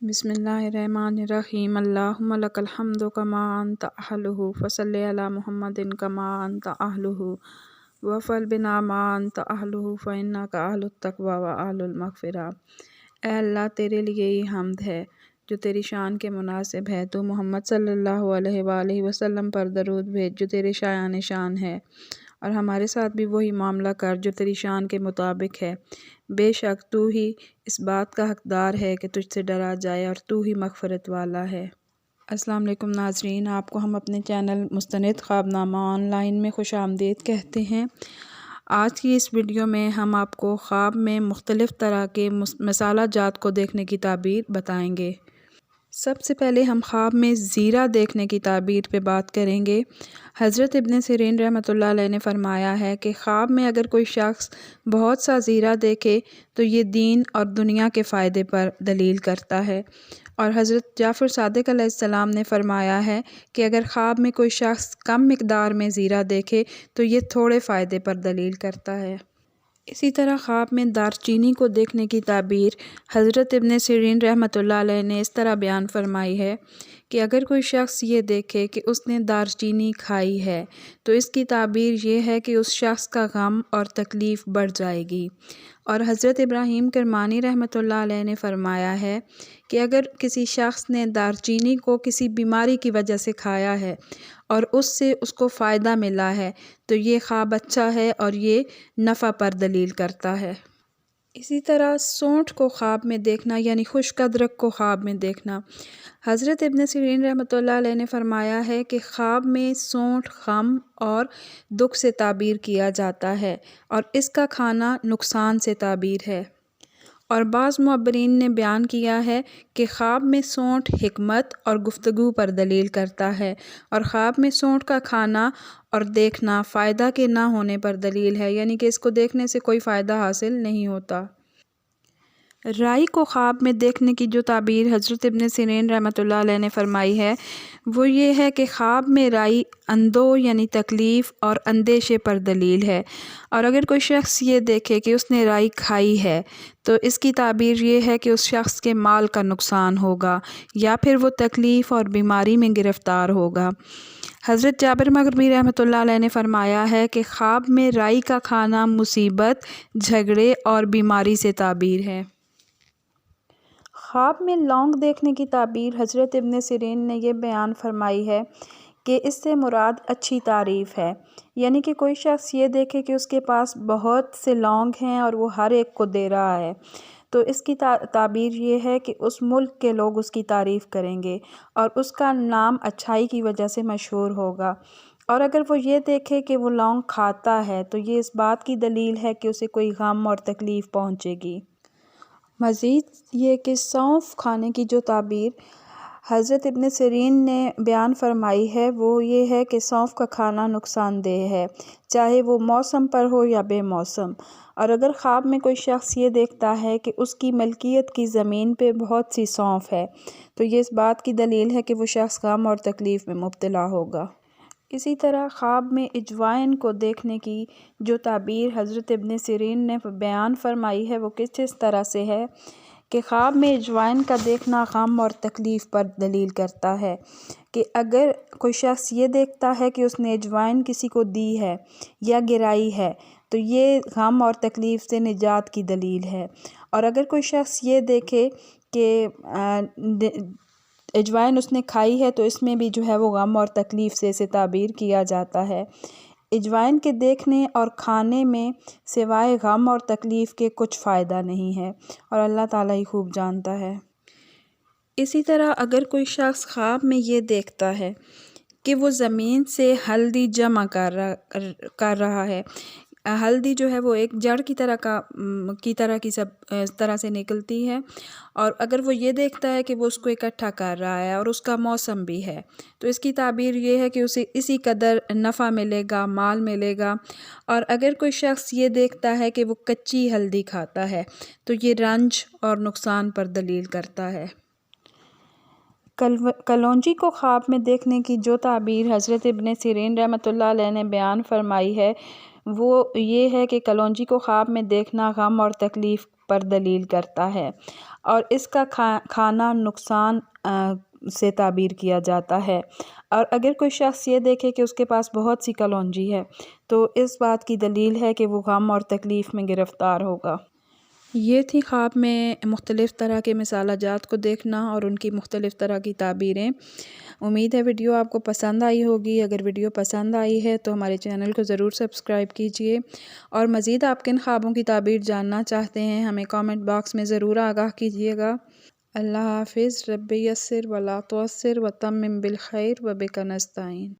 بسم اللہ الرحمن الرحیم اللہم لک الحمد کما انت اہلہ فصلی علی محمد کما انت اہلہ وفعل بنا ما انت اہلہ فانک اہل التقوی و اہل المغفرہ۔ اے اللہ، تیرے لیے ہی حمد ہے جو تیری شان کے مناسب ہے۔ تو محمد صلی اللہ علیہ وآلہ وسلم پر درود بھیج جو تیرے شایان شان ہے، اور ہمارے ساتھ بھی وہی معاملہ کر جو تیری شان کے مطابق ہے۔ بے شک تو ہی اس بات کا حقدار ہے کہ تجھ سے ڈرا جائے، اور تو ہی مغفرت والا ہے۔ السلام علیکم ناظرین، آپ کو ہم اپنے چینل مستند خوابنامہ آن لائن میں خوش آمدید کہتے ہیں۔ آج کی اس ویڈیو میں ہم آپ کو خواب میں مختلف طرح کے مصالہ جات کو دیکھنے کی تعبیر بتائیں گے۔ سب سے پہلے ہم خواب میں زیرہ دیکھنے کی تعبیر پہ بات کریں گے۔ حضرت ابن سیرین رحمۃ اللہ علیہ نے فرمایا ہے کہ خواب میں اگر کوئی شخص بہت سا زیرہ دیکھے تو یہ دین اور دنیا کے فائدے پر دلیل کرتا ہے، اور حضرت جعفر صادق علیہ السلام نے فرمایا ہے کہ اگر خواب میں کوئی شخص کم مقدار میں زیرہ دیکھے تو یہ تھوڑے فائدے پر دلیل کرتا ہے۔ اسی طرح خواب میں دارچینی کو دیکھنے کی تعبیر حضرت ابن سیرین رحمۃ اللہ علیہ نے اس طرح بیان فرمائی ہے کہ اگر کوئی شخص یہ دیکھے کہ اس نے دارچینی کھائی ہے تو اس کی تعبیر یہ ہے کہ اس شخص کا غم اور تکلیف بڑھ جائے گی۔ اور حضرت ابراہیم کرمانی رحمۃ اللہ علیہ نے فرمایا ہے کہ اگر کسی شخص نے دارچینی کو کسی بیماری کی وجہ سے کھایا ہے اور اس سے اس کو فائدہ ملا ہے تو یہ خواب اچھا ہے اور یہ نفع پر دلیل کرتا ہے۔ اسی طرح سونٹ کو خواب میں دیکھنا یعنی خشک ادرک کو خواب میں دیکھنا، حضرت ابن سیرین رحمۃ اللہ علیہ نے فرمایا ہے کہ خواب میں سونٹ غم اور دکھ سے تعبیر کیا جاتا ہے، اور اس کا کھانا نقصان سے تعبیر ہے۔ اور بعض معبرین نے بیان کیا ہے کہ خواب میں سونٹ حکمت اور گفتگو پر دلیل کرتا ہے، اور خواب میں سونٹ کا کھانا اور دیکھنا فائدہ کے نہ ہونے پر دلیل ہے، یعنی کہ اس کو دیکھنے سے کوئی فائدہ حاصل نہیں ہوتا۔ رائی کو خواب میں دیکھنے کی جو تعبیر حضرت ابن سیرین رحمۃ اللہ علیہ نے فرمائی ہے وہ یہ ہے کہ خواب میں رائی اندوہ یعنی تکلیف اور اندیشے پر دلیل ہے، اور اگر کوئی شخص یہ دیکھے کہ اس نے رائی کھائی ہے تو اس کی تعبیر یہ ہے کہ اس شخص کے مال کا نقصان ہوگا یا پھر وہ تکلیف اور بیماری میں گرفتار ہوگا۔ حضرت جابر مغربی رحمۃ اللہ علیہ نے فرمایا ہے کہ خواب میں رائی کا کھانا مصیبت، جھگڑے اور بیماری سے تعبیر ہے۔ خواب میں لونگ دیکھنے کی تعبیر حضرت ابن سیرین نے یہ بیان فرمائی ہے کہ اس سے مراد اچھی تعریف ہے، یعنی کہ کوئی شخص یہ دیکھے کہ اس کے پاس بہت سے لونگ ہیں اور وہ ہر ایک کو دے رہا ہے تو اس کی تعبیر یہ ہے کہ اس ملک کے لوگ اس کی تعریف کریں گے اور اس کا نام اچھائی کی وجہ سے مشہور ہوگا۔ اور اگر وہ یہ دیکھے کہ وہ لونگ کھاتا ہے تو یہ اس بات کی دلیل ہے کہ اسے کوئی غم اور تکلیف پہنچے گی۔ مزید یہ کہ سونف کھانے کی جو تعبیر حضرت ابن سیرین نے بیان فرمائی ہے وہ یہ ہے کہ سونف کا کھانا نقصان دہ ہے، چاہے وہ موسم پر ہو یا بے موسم۔ اور اگر خواب میں کوئی شخص یہ دیکھتا ہے کہ اس کی ملکیت کی زمین پہ بہت سی سونف ہے تو یہ اس بات کی دلیل ہے کہ وہ شخص غم اور تکلیف میں مبتلا ہوگا۔ اسی طرح خواب میں اجوائن کو دیکھنے کی جو تعبیر حضرت ابن سیرین نے بیان فرمائی ہے وہ کس طرح سے ہے کہ خواب میں اجوائن کا دیکھنا غم اور تکلیف پر دلیل کرتا ہے، کہ اگر کوئی شخص یہ دیکھتا ہے کہ اس نے اجوائن کسی کو دی ہے یا گرائی ہے تو یہ غم اور تکلیف سے نجات کی دلیل ہے۔ اور اگر کوئی شخص یہ دیکھے کہ اجوائن اس نے کھائی ہے تو اس میں بھی جو ہے وہ غم اور تکلیف سے اسے تعبیر کیا جاتا ہے۔ اجوائن کے دیکھنے اور کھانے میں سوائے غم اور تکلیف کے کچھ فائدہ نہیں ہے، اور اللہ تعالیٰ ہی خوب جانتا ہے۔ اسی طرح اگر کوئی شخص خواب میں یہ دیکھتا ہے کہ وہ زمین سے ہلدی جمع کر رہا ہے، ہلدی جو ہے وہ ایک جڑ کی طرح سے نکلتی ہے، اور اگر وہ یہ دیکھتا ہے کہ وہ اس کو اکٹھا کر رہا ہے اور اس کا موسم بھی ہے تو اس کی تعبیر یہ ہے کہ اسے اسی قدر نفع ملے گا، مال ملے گا۔ اور اگر کوئی شخص یہ دیکھتا ہے کہ وہ کچی ہلدی کھاتا ہے تو یہ رنج اور نقصان پر دلیل کرتا ہے۔ کلونجی کو خواب میں دیکھنے کی جو تعبیر حضرت ابن سیرین رحمۃ اللہ علیہ نے بیان فرمائی ہے وہ یہ ہے کہ کلونجی کو خواب میں دیکھنا غم اور تکلیف پر دلیل کرتا ہے، اور اس کا کھانا نقصان سے تعبیر کیا جاتا ہے۔ اور اگر کوئی شخص یہ دیکھے کہ اس کے پاس بہت سی کلونجی ہے تو اس بات کی دلیل ہے کہ وہ غم اور تکلیف میں گرفتار ہوگا۔ یہ تھی خواب میں مختلف طرح کے مثال جات کو دیکھنا اور ان کی مختلف طرح کی تعبیریں۔ امید ہے ویڈیو آپ کو پسند آئی ہوگی۔ اگر ویڈیو پسند آئی ہے تو ہمارے چینل کو ضرور سبسکرائب کیجئے، اور مزید آپ کن خوابوں کی تعبیر جاننا چاہتے ہیں ہمیں کامنٹ باکس میں ضرور آگاہ کیجئے گا۔ اللہ حافظ۔ رب یسر ولا تعسر وتمم بالخیر وبک نستعین۔